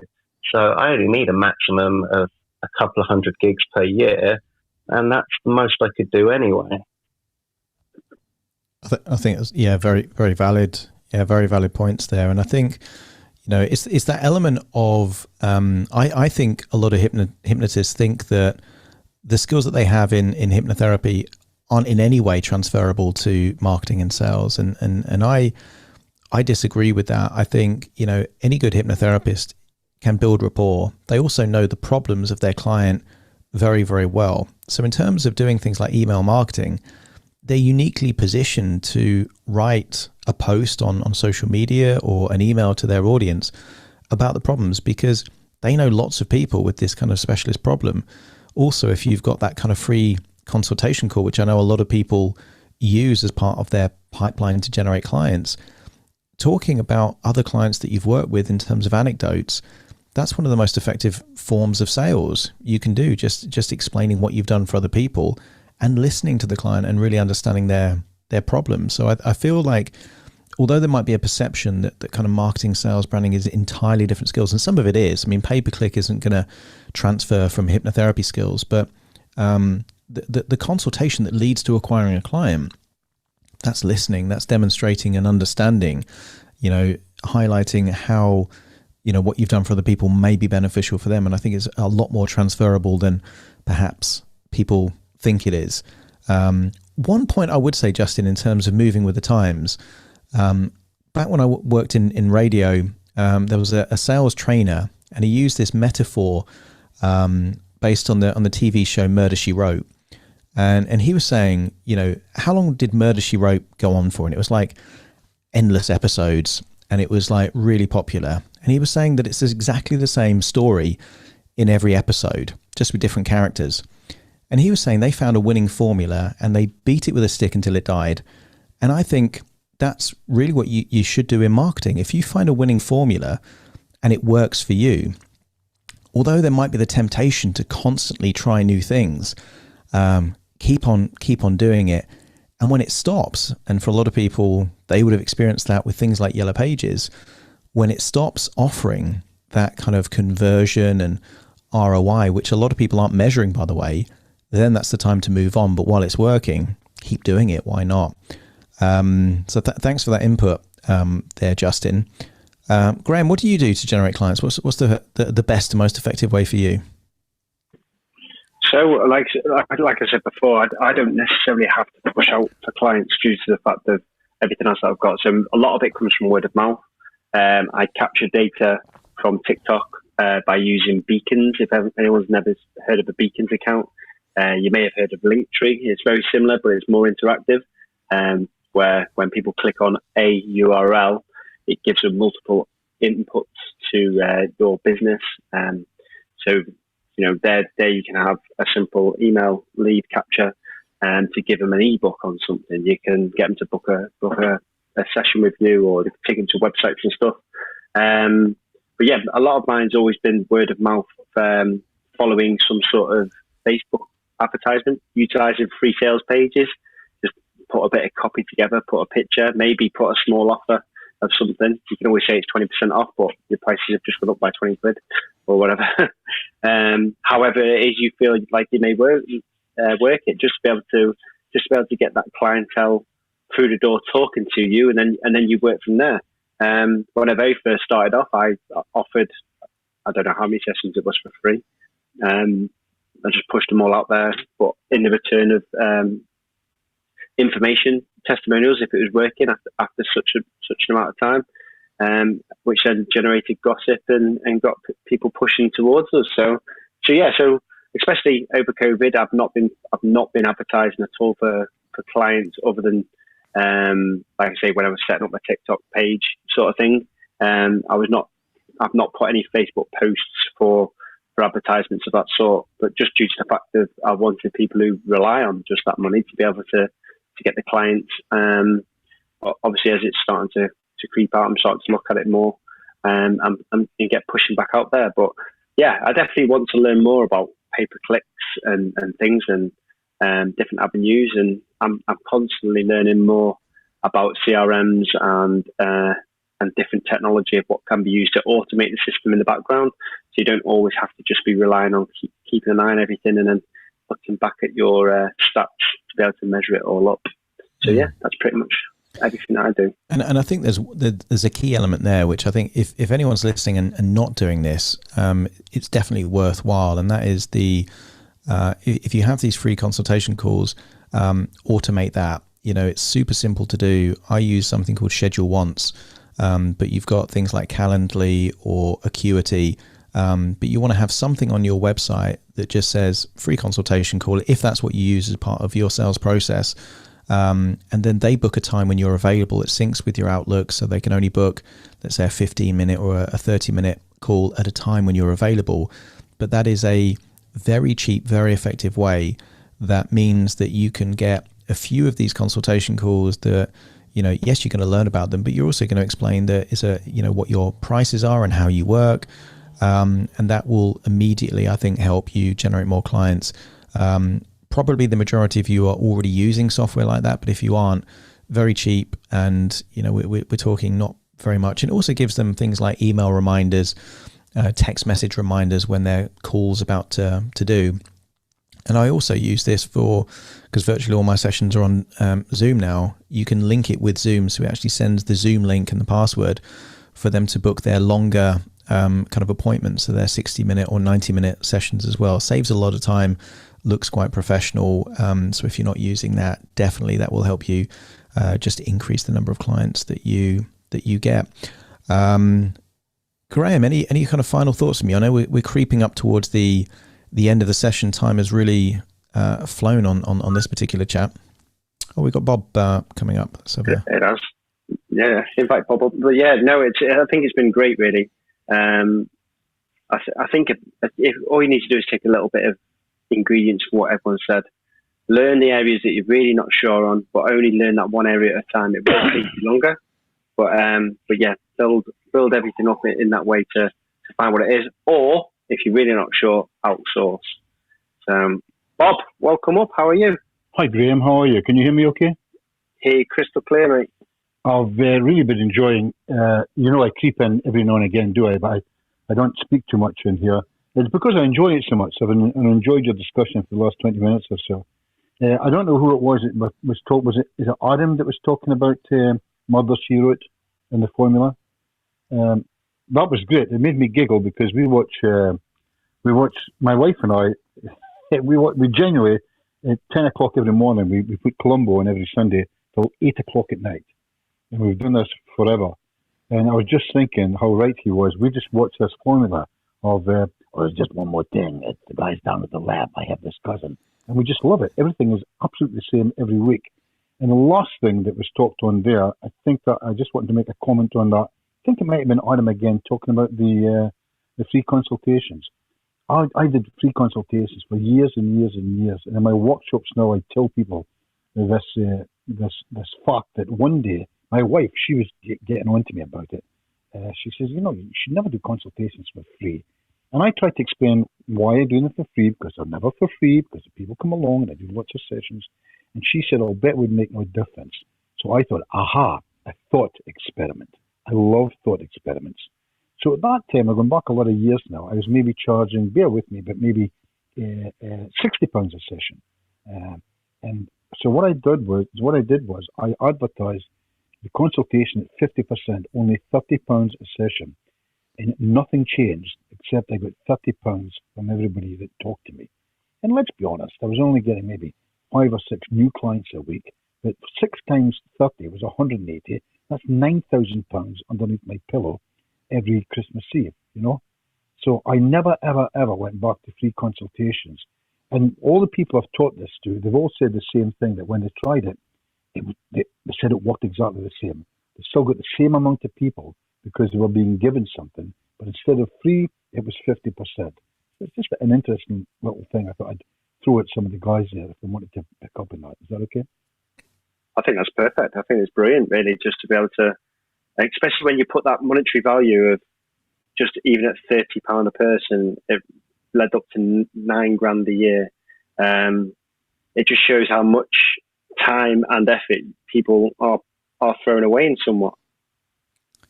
So I only need a maximum of a couple of hundred gigs per year, and that's the most I could do anyway. I think it's, very, very valid. Very valid points there. And I think, it's that element of, I think a lot of hypnotists think that the skills that they have in hypnotherapy aren't in any way transferable to marketing and sales. And I disagree with that. I think, any good hypnotherapist can build rapport. They also know the problems of their client very, very well. So in terms of doing things like email marketing, they're uniquely positioned to write a post on social media or an email to their audience about the problems, because they know lots of people with this kind of specialist problem. Also, if you've got that kind of free consultation call, which I know a lot of people use as part of their pipeline to generate clients, talking about other clients that you've worked with in terms of anecdotes, that's one of the most effective forms of sales you can do. Just explaining what you've done for other people and listening to the client and really understanding their their problems. So I feel like, although there might be a perception that kind of marketing, sales, branding is entirely different skills, and some of it is. I mean, pay-per-click isn't going to transfer from hypnotherapy skills, but the consultation that leads to acquiring a client, that's listening, that's demonstrating and understanding, highlighting how, what you've done for other people may be beneficial for them. And I think it's a lot more transferable than perhaps people think it is. One point I would say, Justin, in terms of moving with the times, back when I worked in radio, there was a sales trainer, and he used this metaphor based on the TV show Murder, She Wrote. And he was saying, how long did Murder, She Wrote go on for? And it was like endless episodes, and it was like really popular. And he was saying that it's exactly the same story in every episode, just with different characters. And he was saying they found a winning formula and they beat it with a stick until it died. And I think that's really what you should do in marketing. If you find a winning formula and it works for you, although there might be the temptation to constantly try new things, keep on doing it. And when it stops, and for a lot of people, they would have experienced that with things like Yellow Pages, when it stops offering that kind of conversion and ROI, which a lot of people aren't measuring, by the way, then that's the time to move on. But while it's working, keep doing it. Why not? So thanks for that input there, Justin. Graham, what do you do to generate clients? What's the best and most effective way for you? So, like I said before, I don't necessarily have to push out for clients due to the fact of everything else that I've got. So a lot of it comes from word of mouth. I capture data from TikTok by using beacons. If anyone's never heard of a beacons account, you may have heard of Linktree. It's very similar, but it's more interactive. Where when people click on a URL, it gives them multiple inputs to your business. So, there you can have a simple email lead capture to give them an ebook on something. You can get them to book a session with you, or take them to websites and stuff. But yeah, a lot of mine's always been word of mouth, following some sort of Facebook advertisement, utilizing free sales pages. Just put a bit of copy together, put a picture, maybe put a small offer of something. You can always say it's 20% off, but your prices have just gone up by 20 quid or whatever. However it is you feel like you may work it, just to be able to get that clientele through the door talking to you, and then you work from there. When I very first started off, I offered, I don't know how many sessions it was for free. I just pushed them all out there, but in the return of information, testimonials, if it was working after such an amount of time, which then generated gossip and got people pushing towards us. So especially over COVID, I've not been advertising at all for clients other than like I say, when I was setting up my TikTok page sort of thing. I've not put any Facebook posts for advertisements of that sort, but just due to the fact that I wanted people who rely on just that money to be able to get the clients. Obviously, as it's starting to creep out, I'm starting to look at it more and get pushing back out there. But yeah, I definitely want to learn more about pay-per-clicks and things and different avenues. And I'm constantly learning more about CRMs and different technology of what can be used to automate the system in the background. So you don't always have to just be relying on keeping an eye on everything and then looking back at your stats to be able to measure it all up. So yeah, that's pretty much everything that I do. And I think there's a key element there, which I think if anyone's listening and not doing this, it's definitely worthwhile. And that is if you have these free consultation calls, automate that. It's super simple to do. I use something called Schedule Once, but you've got things like Calendly or Acuity. But you want to have something on your website that just says free consultation call, if that's what you use as part of your sales process. And then they book a time when you're available. It syncs with your Outlook, so they can only book, let's say, a 15-minute or a 30-minute call at a time when you're available. But that is a very cheap, very effective way. That means that you can get a few of these consultation calls that, yes, you're going to learn about them, but you're also going to explain what your prices are and how you work. And that will immediately, I think, help you generate more clients. probably the majority of you are already using software like that, but if you aren't, very cheap, and we're talking not very much. And it also gives them things like email reminders, text message reminders when their call's about to do. And I also use this because virtually all my sessions are on Zoom now. You can link it with Zoom, so it actually sends the Zoom link and the password for them to book their longer kind of appointments, so their 60-minute or 90-minute sessions as well. Saves a lot of time, looks quite professional. So if you're not using that, definitely that will help you just increase the number of clients that you get. Graham, any kind of final thoughts from you? I know we're creeping up towards the end of the session. Time has really flown on this particular chat. Oh, we've got Bob coming up. So it has. Yeah, invite Bob up. But yeah, no, I think it's been great, really. I think if all you need to do is take a little bit of ingredients from what everyone said, learn the areas that you're really not sure on, but only learn that one area at a time. It will take you longer, but yeah, build everything up in that way to find what it is. Or if you're really not sure, outsource. So, Bob, welcome up. How are you? Hi, Graham. How are you? Can you hear me okay? Hey, crystal clear, mate. I've really been enjoying, I creep in every now and again, do I? But I don't speak too much in here. It's because I enjoy it so much. I've enjoyed your discussion for the last 20 minutes or so. I don't know who it was that was talking. Is it Adam that was talking about murder she wrote in the formula? That was great. It made me giggle because we watch, my wife and I, we genuinely, at 10 o'clock every morning, we put Columbo on every Sunday till 8 o'clock at night. And we've done this forever. And I was just thinking how right he was. We just watched this formula of, there's just one more thing. It's the guys down at the lab. I have this cousin. And we just love it. Everything is absolutely the same every week. And the last thing that was talked on there, I think that I just wanted to make a comment on that. I think it might have been Adam again talking about the free consultations. I did free consultations for years and years and years. And in my workshops now, I tell people this fact that one day, my wife, she was getting on to me about it. She says, you should never do consultations for free. And I tried to explain why I'm doing it for free, because they're never for free, because the people come along and I do lots of sessions. And she said, I'll bet it would make no difference. So I thought, a thought experiment. I love thought experiments. So at that time, I'm going back a lot of years now, I was maybe charging, bear with me, but maybe £60 a session. And so what I did was I advertised the consultation at 50%, only £30 a session. And nothing changed except I got £30 from everybody that talked to me. And let's be honest, I was only getting maybe 5 or 6 new clients a week. But 6 times 30 was 180. That's £9,000 underneath my pillow every Christmas Eve, So I never, ever, ever went back to free consultations. And all the people I've taught this to, they've all said the same thing, that when they tried it, they said it worked exactly the same. They still got the same amount of people because they were being given something, but instead of free, it was 50%. So it's just an interesting little thing. I thought I'd throw at some of the guys there if they wanted to pick up on that. Is that okay? I think that's perfect. I think it's brilliant, really, just to be able to, especially when you put that monetary value of just even at £30 a person, it led up to $9,000 a year. It just shows how much time and effort people are thrown away in somewhat.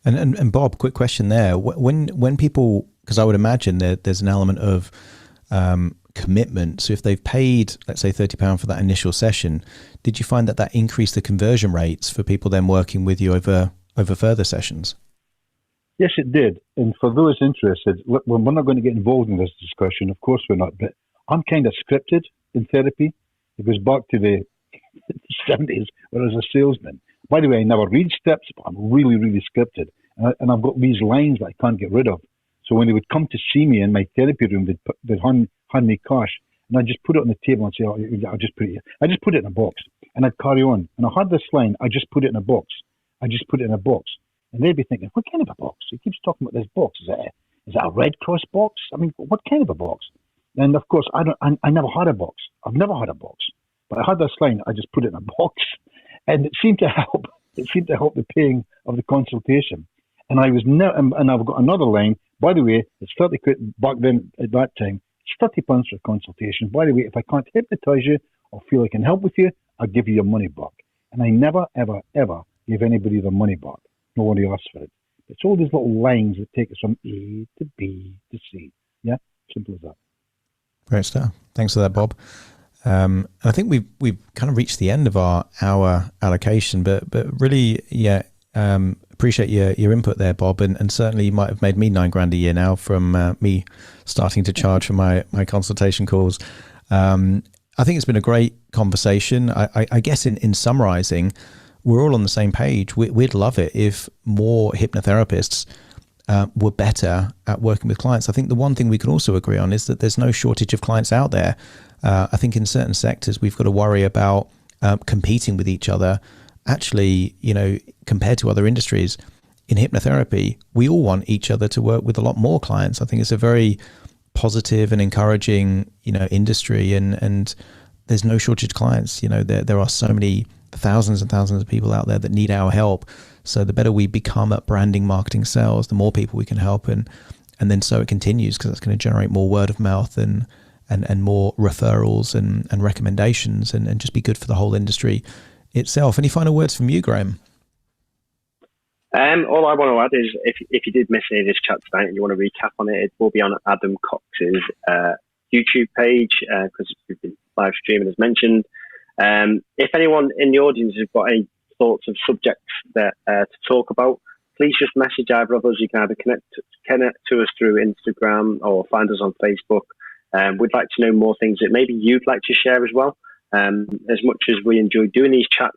And Bob, quick question there. When people, because I would imagine that there's an element of commitment. So if they've paid, let's say £30 for that initial session, did you find that increased the conversion rates for people then working with you over further sessions? Yes, it did. And for those interested, look, we're not going to get involved in this discussion. Of course we're not. But I'm kind of scripted in therapy. It goes back to the 70s when I was a salesman. By the way, I never read scripts, but I'm really, really scripted. And I've got these lines that I can't get rid of. So when they would come to see me in my therapy room, they'd hand me cash. And I'd just put it on the table and say, I'll just put it here. I just put it in a box. And I'd carry on. And I had this line, I just put it in a box. I just put it in a box. And they'd be thinking, what kind of a box? He keeps talking about this box. Is it a Red Cross box? I mean, what kind of a box? And of course, I never had a box. I've never had a box. But I had this line, I just put it in a box. And it seemed to help. It seemed to help the paying of the consultation. And I was and I've got another line. By the way, it's £30 back then at that time. It's £30 for a consultation. By the way, if I can't hypnotise you or feel I can help with you, I'll give you your money back. And I never, ever, ever give anybody their money back. Nobody asks for it. It's all these little lines that take us from A to B to C. Yeah, simple as that. Great stuff. Thanks for that, Bob. I think we've kind of reached the end of our hour allocation, but really, yeah, appreciate your input there, Bob, and certainly you might have made me $9,000 a year now from me starting to charge for my consultation calls. I think it's been a great conversation. I guess in summarizing, we're all on the same page. We'd love it if more hypnotherapists were better at working with clients. I think the one thing we can also agree on is that there's no shortage of clients out there. I think in certain sectors, we've got to worry about competing with each other. Actually, compared to other industries, in hypnotherapy, we all want each other to work with a lot more clients. I think it's a very positive and encouraging, industry, and there's no shortage of clients. There are so many thousands and thousands of people out there that need our help. So the better we become at branding, marketing, sales, the more people we can help, and then so it continues, because that's going to generate more word of mouth and more referrals and recommendations, and just be good for the whole industry itself. Any final words from you, Graham? All I want to add is if you did miss any of this chat tonight and you want to recap on it, it will be on Adam Cox's YouTube page, because we've been live streaming as mentioned. If anyone in the audience has got any thoughts of subjects that to talk about, please just message either of us. You can either connect to us through Instagram or find us on Facebook. We'd like to know more things that maybe you'd like to share as well. As much as we enjoy doing these chats,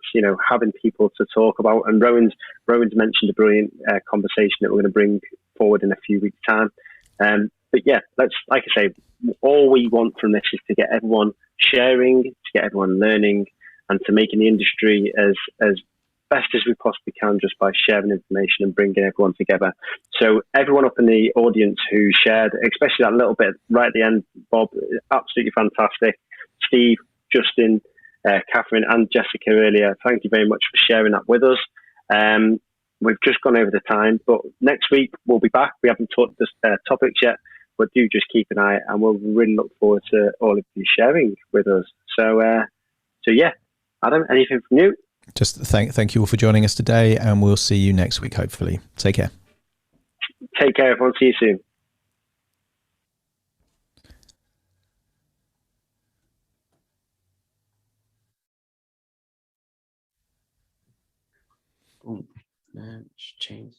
having people to talk about, and Rowan's mentioned a brilliant conversation that we're going to bring forward in a few weeks' time. But yeah, let's, like I say, all we want from this is to get everyone sharing, to get everyone learning, and to making the industry as best as we possibly can, just by sharing information and bringing everyone together. So everyone up in the audience who shared, especially that little bit right at the end, Bob, absolutely fantastic. Steve, Justin, Catherine and Jessica earlier, thank you very much for sharing that with us. We've just gone over the time, but next week we'll be back. We haven't talked this topics yet, but do just keep an eye, and we'll really look forward to all of you sharing with us. So yeah, Adam, anything from you? Just thank you all for joining us today, and we'll see you next week, hopefully. Take care. Take care, everyone. See you soon. Boom. Change.